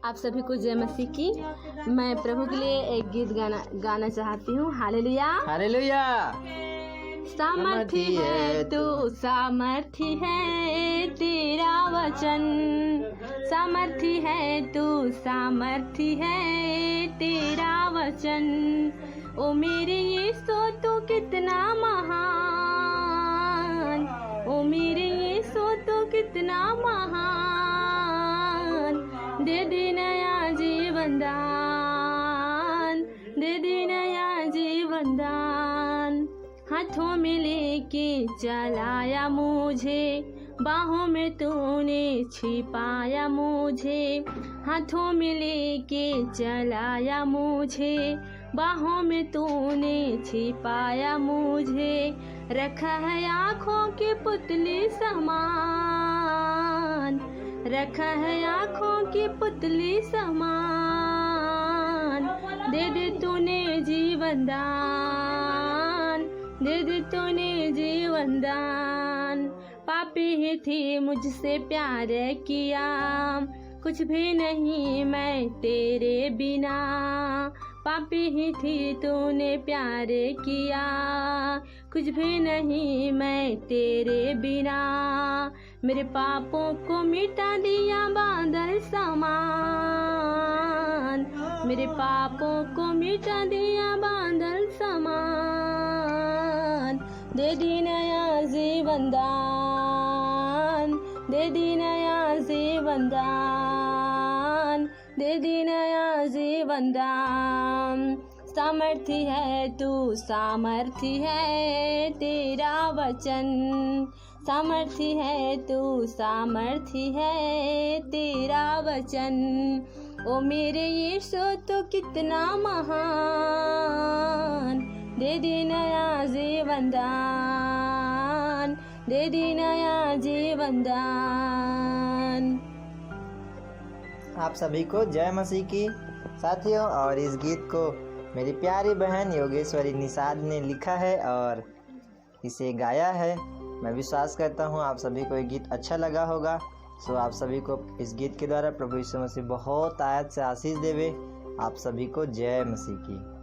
आप सभी को जय मसीह की। मैं प्रभु के लिए एक गीत गाना चाहती हूँ। Hallelujah hallelujah. सामर्थी है तू, सामर्थी है तेरा वचन, सामर्थी है तू, सामर्थी है तेरा वचन। ओ मेरे यीशु तू कितना महान, ओ मेरे यीशु तू कितना महान। दे दे नया जीवन दान, दे दे नया जीवन दान। हाथों में लेके चलाया मुझे, बाहों में तूने छिपाया मुझे। हाथों में लेके चलाया मुझे, बाहों में तूने छिपाया मुझे। रखा है आँखों की पुतली समान, रखा है आँखों की पुतली समान। दे दे तूने जीवन दान, दे दे तूने जीवन दान। पापी ही थी मुझसे प्यार किया, कुछ भी नहीं मैं तेरे बिना। पापी ही थी तूने प्यार किया, कुछ भी नहीं मैं तेरे बिना। मेरे पापों को मिटा दिया बादल समान, मेरे पापों को मिटा दिया बादल समान। दे दी नया जीवन दान, दे दी नया जीवन दान, दे दी नया जीवन दान। सामर्थी है तू, सामर्थी है तेरा वचन, सामर्थी है तू, सामर्थी है तेरा वचन। ओ मेरे यीशु तो कितना महान। दे दे नया जीवन दान, दे दे नया जीवन दान। आप सभी को जय मसीह की। साथियों, और इस गीत को मेरी प्यारी बहन योगेश्वरी निषाद ने लिखा है और इसे गाया है। मैं विश्वास करता हूँ आप सभी को ये गीत अच्छा लगा होगा। सो आप सभी को इस गीत के द्वारा प्रभु यीशु मसीह बहुत आयत से आशीष देवे। आप सभी को जय मसीह की।